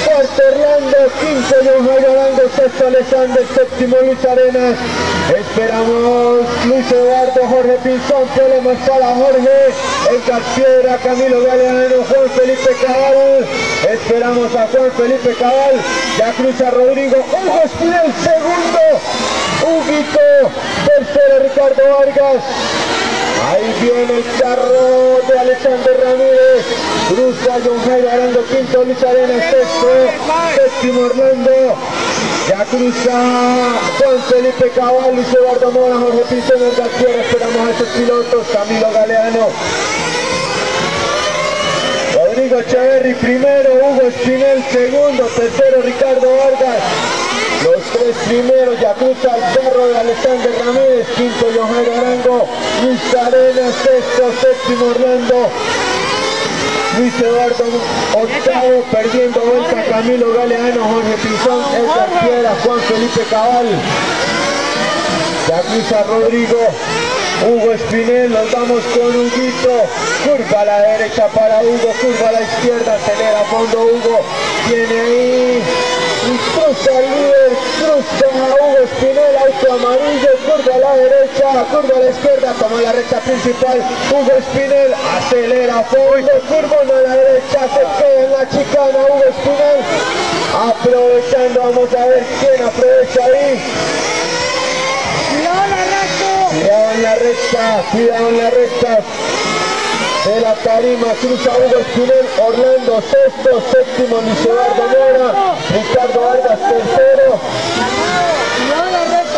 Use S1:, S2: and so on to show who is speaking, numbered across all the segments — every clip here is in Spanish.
S1: cuarto Orlando, quinto John Jairo Arango, sexto Alexander, séptimo Luis Arenas. Esperamos Luis Eduardo, Jorge Pinzón, problemas para Jorge, Edgar Piedra, Camilo Galeano, Juan Felipe Cabal. Esperamos a Juan Felipe Cabal, ya cruza Rodrigo, Hugo Espinel, segundo, Huguito, tercero Ricardo Vargas. Ahí viene el carro de Alexander Ramírez, cruza John Jairo Arango, quinto Luis Arenas, sexto, séptimo Orlando, ya cruza Juan Felipe Cabal, Luis Eduardo Mora, Jorge Pinzón, Edgar Piedra. Esperamos a estos pilotos, Camilo Galeano, Rodrigo Echeverri primero, Hugo Espinel segundo, tercero Ricardo Vargas. Los tres primeros, ya cruza el carro de Alexander Ramírez, quinto John Jairo Arango, Luis Arenas, sexto, séptimo Orlando, Luis Eduardo octavo, perdiendo vuelta Camilo Galeano, Jorge Pinzón, Edgar Piedra, Juan Felipe Cabal. Ya cruza Rodrigo, Hugo Espinel, nos vamos con Huguito, curva a la derecha para Hugo, curva a la izquierda, acelera a fondo Hugo, tiene ahí, y cruza el líder, cruza a Hugo Espinel, auto amarillo, curva a la derecha, curva a la izquierda, toma la recta principal, Hugo Espinel, acelera a fondo, curva a la derecha, se queda en la chicana Hugo Espinel, aprovechando, vamos a ver quién aprovecha ahí. Cuidado en la recta, cuidado en la recta de la tarima, cruza Hugo Espinel, Orlando sexto, séptimo Luis Eduardo Mora, Ricardo Vargas tercero.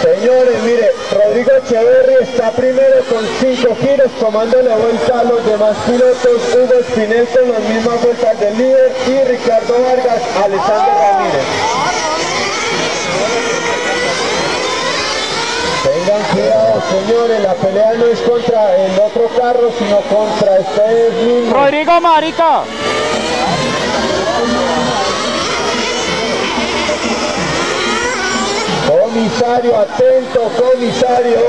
S1: Señores, mire, Rodrigo Echeverri está primero con 5 giros, tomándole vuelta a los demás pilotos, Hugo Espinel con las mismas vueltas del líder y Ricardo Vargas, Alexander Ramírez. Tengan cuidado, señores, la pelea no es contra el otro carro, sino contra ustedes mismos.
S2: Rodrigo Marica.
S1: Comisario, atento, comisario.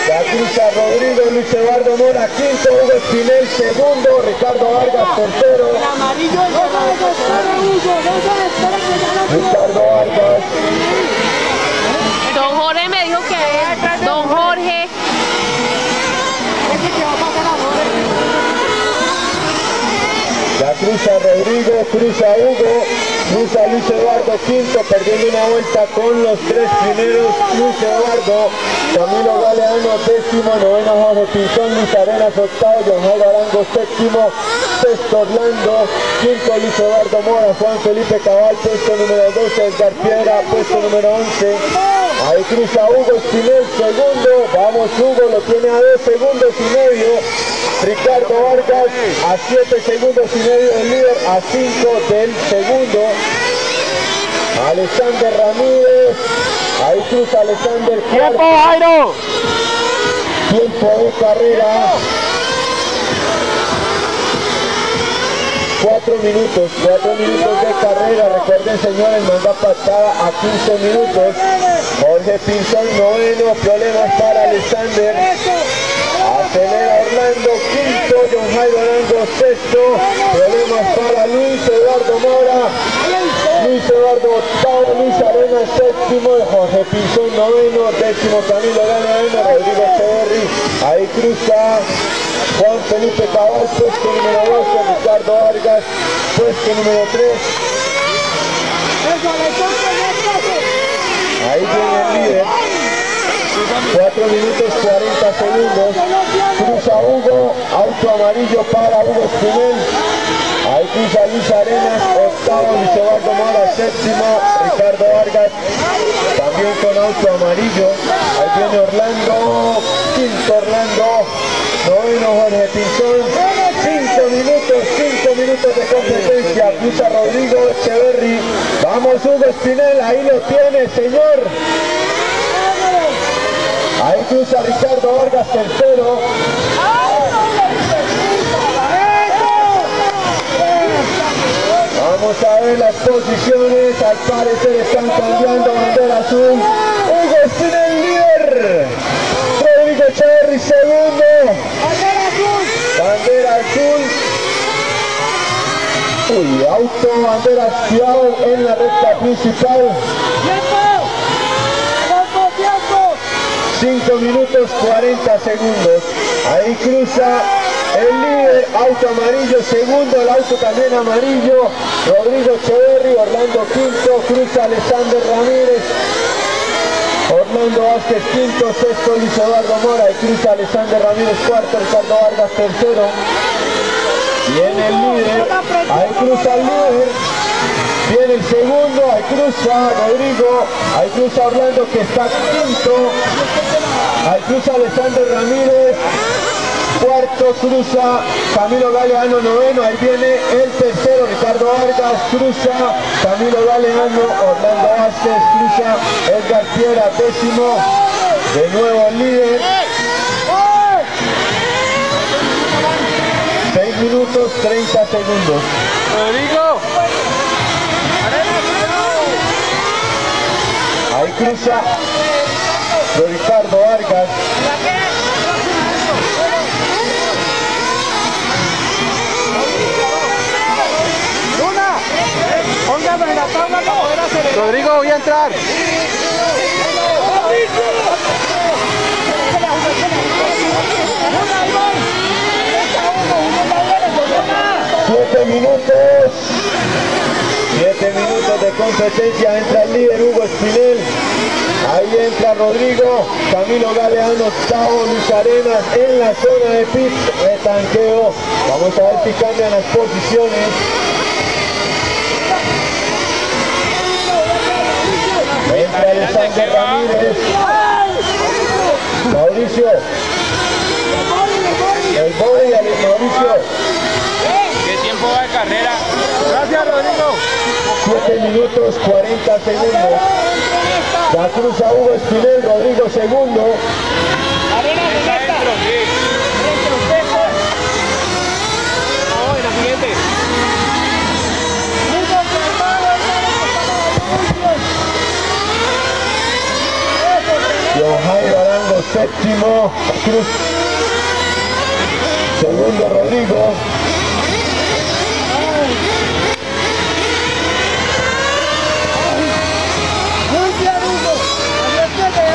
S1: La cruza Rodrigo, Luis Eduardo Mora, quinto, Hugo Espinel, segundo, Ricardo Vargas, tercero. Ricardo Vargas.
S3: Don Jorge me dijo que Don Jorge.
S1: La cruza Rodrigo, cruza Hugo, cruza Luis Eduardo quinto, perdiendo una vuelta con los tres primeros, Luis Eduardo, Camilo Galeano décimo, noveno Jorge Pinzón, Luis Arenas octavo, John Jairo Arango séptimo, sexto Orlando, quinto Luis Eduardo Mora, Juan Felipe Cabal, puesto número 12, Edgar Piedra, puesto número 11, ahí cruza Hugo Espinel, segundo, vamos Hugo, lo tiene a 2 segundos y medio, Ricardo Vargas a 7 segundos y medio del líder, a 5 del segundo, Alexander Ramírez, ahí cruza Alexander.
S2: ¡Tiempo, Jairo!
S1: Tiempo de carrera. 4 minutos de carrera. Recuerden, señores, manda patada a 15 minutos. Jorge Pinzón, noveno, problemas para Alexander. Acelera Orlando, quinto, John Jairo Arango, sexto, problemas para Luis Eduardo Mora, Luis Eduardo octavo, Luis Arenas séptimo, Jorge Pinzón noveno, décimo Camilo Galeano, Rodrigo Echeverri, ahí cruza Juan Felipe Cabal, puesto número 12, Ricardo Vargas, puesto número 3. Ahí viene el líder. 4 minutos 40 segundos, cruza Hugo, auto amarillo para Hugo Espinel, ahí cruza Luis Arenas, octavo, Luis Eduardo Mora, séptimo, Ricardo Vargas, también con auto amarillo, ahí viene Orlando, quinto Orlando, noveno Jorge Pinzón, 5 minutos de competencia, cruza Rodrigo Echeverri, vamos Hugo Espinel, ahí lo tiene, señor. Ahí cruza Ricardo Vargas, tercero. Vamos a ver las posiciones, al parecer están cambiando, bandera azul. Hugo Espinel líder. Rodrigo Echeverri segundo. Bandera azul. Uy, auto bandera Piau en la recta principal. 5 minutos 40 segundos. Ahí cruza el líder, auto amarillo, segundo, el auto también amarillo, Rodrigo Echeverri, Orlando quinto, cruza Alexander Ramírez, Orlando Vázquez quinto, sexto Luis Eduardo Mora, y cruza Alexander Ramírez cuarto, Ricardo Vargas tercero. Viene el líder, ahí cruza el líder, viene el segundo, ahí cruza Rodrigo, ahí cruza Orlando que está quinto, ahí cruza Alexander Ramírez, cuarto cruza Camilo Galeano, noveno, ahí viene el tercero, Ricardo Vargas, cruza Camilo Galeano, Orlando Vázquez, cruza Edgar Piera, décimo, de nuevo el líder. 6 minutos 30 segundos.
S2: Rodrigo.
S1: Ahí cruza Ricardo Vargas.
S2: Póngame en la tabla para poder acelerar. Rodrigo, voy a entrar. 7 minutos de competencia. Entra el líder Hugo Espinel, ahí entra Rodrigo, Camilo Galeano octavo, Luis Arenas en la zona de pit de tanqueo. Vamos a ver si cambian las posiciones. Entra Alexander Ramírez, Mauricio, el body de Mauricio. ¿Qué tiempo va de carrera? Gracias, Rodrigo.
S1: 7 minutos 40 segundos. La cruza Hugo Espinel, Rodrigo segundo.
S2: Está adentro, sí. No, en la siguiente.
S1: John Jairo Arango séptimo. Cruz. Segundo Rodrigo.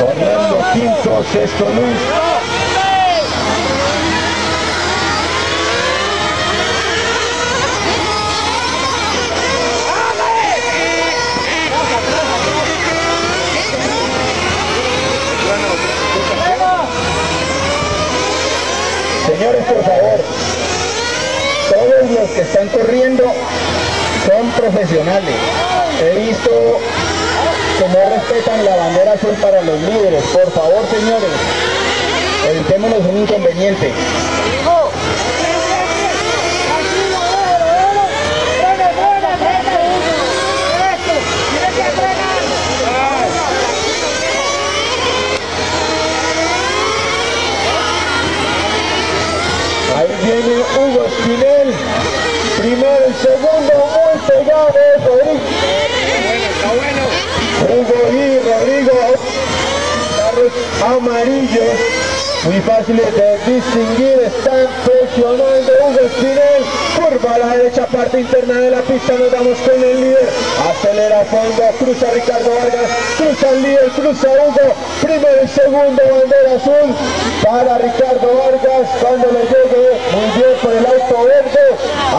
S1: Orlando quinto, sexto Luis. Señores, por favor, todos los que están corriendo son profesionales. He visto que no respetan la bandera azul para los líderes. Por favor, señores, evitémonos un inconveniente. Ahí viene Hugo Espinel, primero y segundo, muy pegado, Rodrigo.
S2: Está bueno.
S1: Hugo y Rodrigo, carros amarillos, muy fáciles de distinguir, están presionando Hugo Espinel, curva a la derecha, parte interna de la pista, nos damos con el líder, acelera a fondo, cruza Ricardo Vargas, cruza el líder, cruza Hugo, primero y segundo, bandera azul para Ricardo Vargas, cuando le llegue, muy bien por el auto verde,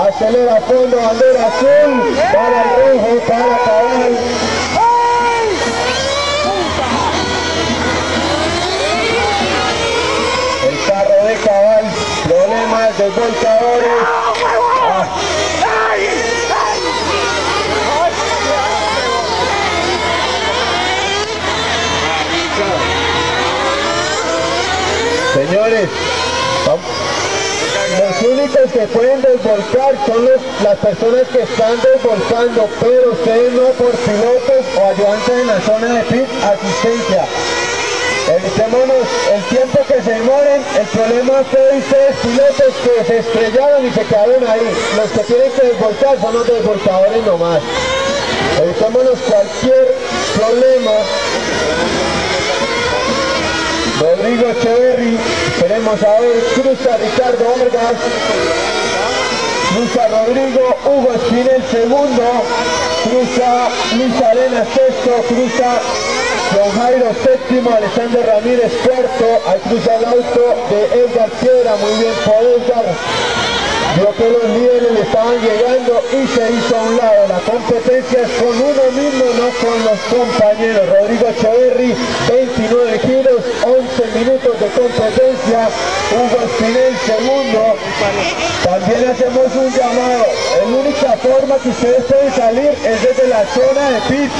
S1: acelera a fondo, bandera azul para el rojo, para Cabal. El carro de Cabal, problemas de volcadores. Señores, los únicos que pueden desvolcar son las personas que están desvolcando, pero ustedes no, por pilotos o ayudantes en la zona de pit, asistencia. Evitémonos el tiempo que se demoren. El problema fue de ustedes, pilotos, que se estrellaron y se quedaron ahí. Los que tienen que desvolcar son los desvolcadores nomás. Evitémonos cualquier problema. Rodrigo Echeverri, esperemos a ver, cruza Ricardo Vargas.
S2: cruza Rodrigo, Hugo Espinel segundo, cruza Luis Arenas sexto, cruza Don Jairo séptimo, Alexander Ramírez cuarto, ahí cruza el auto de Edgar Piedra, muy bien por Edgar. Vio que los líderes le estaban llegando y se hizo a un lado. La competencia es con uno mismo, no con los compañeros. Rodrigo Echeverry, 29 giros, 11 minutos de competencia. Hugo Espinel, segundo. También hacemos un llamado. La única forma que ustedes pueden salir es desde la zona de pit.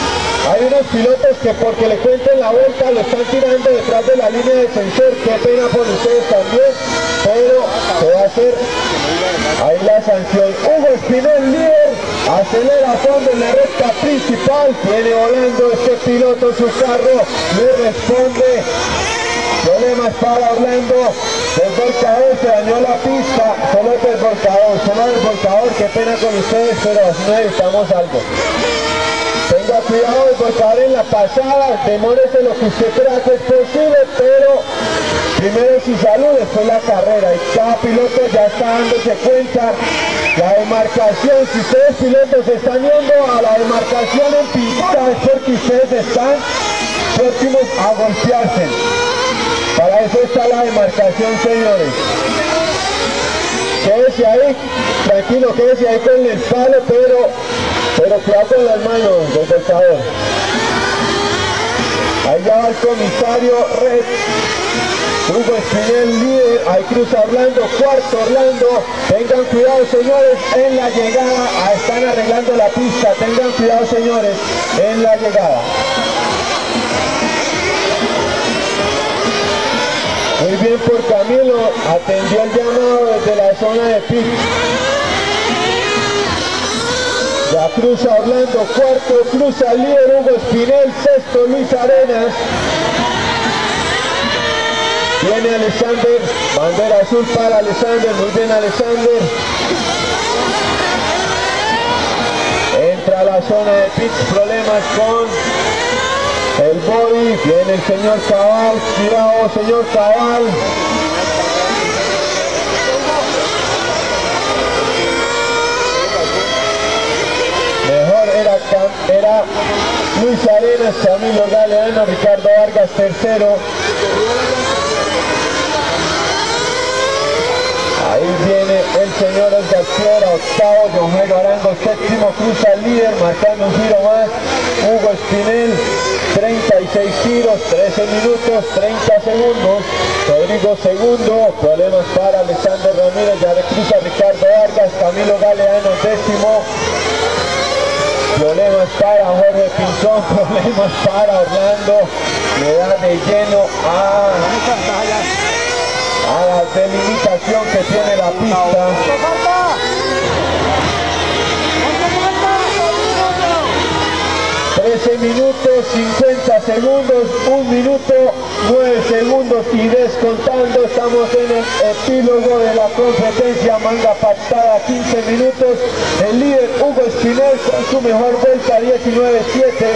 S2: Hay unos pilotos que porque le cuenten la vuelta lo están tirando detrás de la línea de sensor. Qué pena por ustedes también, pero se va a hacer ahí la sanción. Hugo Espinel líder, acelera a fondo en la recta principal, viene volando este piloto, su carro le responde. Problemas para Orlando, desvolcador, se dañó la pista, solo el volcador, qué pena con ustedes, pero así necesitamos algo. Tenga cuidado de volcar en la pasada, demórese lo que usted crea que es posible, pero primero su salud, después la carrera. Y cada piloto ya está dándose cuenta. La demarcación, si ustedes pilotos están yendo a la demarcación en pintura, es porque ustedes están próximos a golpearse. Para eso está la demarcación, señores. Quédese ahí, tranquilo, quédese ahí con el palo, pero cuidado con las manos del volcador. Ahí ya va el comisario Red. Hugo Espinel líder, ahí cruza Orlando, cuarto Orlando. Tengan cuidado, señores, en la llegada. Están arreglando la pista, tengan cuidado, señores, en la llegada. Muy bien por Camilo, atendió el llamado desde la zona de pit. Ya cruza Orlando, cuarto, cruza líder Hugo Espinel, sexto Luis Arenas. Viene Alexander, bandera azul para Alexander, muy bien Alexander. Entra a la zona de pits, problemas con el body, viene el señor Cabal, cuidado señor Cabal. Mejor era Luis Arenas, Camilo Galeano, Ricardo Vargas tercero. Ahí viene el señor Edgar Piedra, octavo, Don Jairo Arango séptimo, cruza el líder, marcando un giro más, Hugo Espinel, 36 giros, 13 minutos, 30 segundos, Rodrigo segundo, problemas para Alexander Ramírez, ya le cruza Ricardo Vargas, Camilo Galeano décimo, problemas para Jorge Pinzón, problemas para Orlando, le da de lleno a la delimitación que tiene la pista. 13 minutos, 50 segundos, 1 minuto, 9 segundos y descontando. Estamos en el epílogo de la competencia, manga pactada, 15 minutos. El líder Hugo Espinel con su mejor vuelta, 19.7.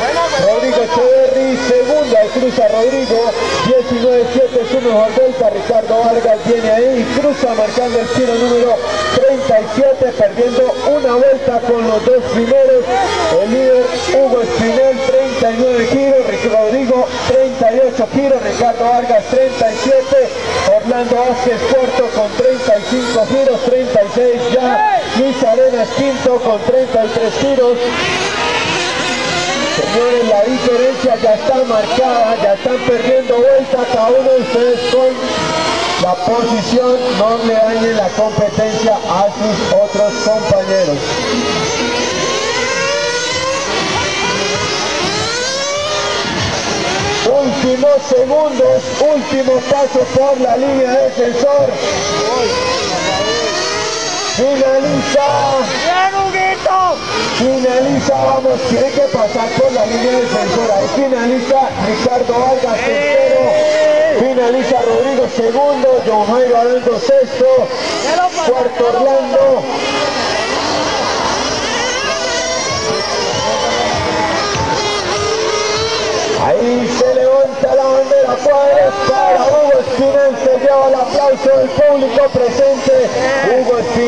S2: Rodrigo Echeverry, segunda, y cruza Rodrigo, 19.7, su mejor vuelta. Ricardo Vargas viene ahí y cruza marcando el giro número 37, perdiendo una vuelta con los dos primeros. El líder Hugo Espinel, 39 giros, Rodrigo 38 giros, Ricardo Vargas 37, Orlando Vázquez cuarto con 35 giros, 36 ya, Luis Arenas quinto con 33 giros. Señores, la diferencia ya está marcada, ya están perdiendo vuelta cada uno de ustedes con la posición, no le dañen la competencia a sus otros compañeros. Últimos segundos, último paso por la línea de sensor. Finaliza, vamos, tiene que pasar por la línea de sensor. Ahí finaliza Ricardo Vargas tercero, finaliza Rodrigo segundo, Don Jairo Arango sexto, cuarto Orlando. Ahí se levanta la bandera cuadros para Hugo Espinel, se lleva el aplauso del público presente. Hugo Espinel.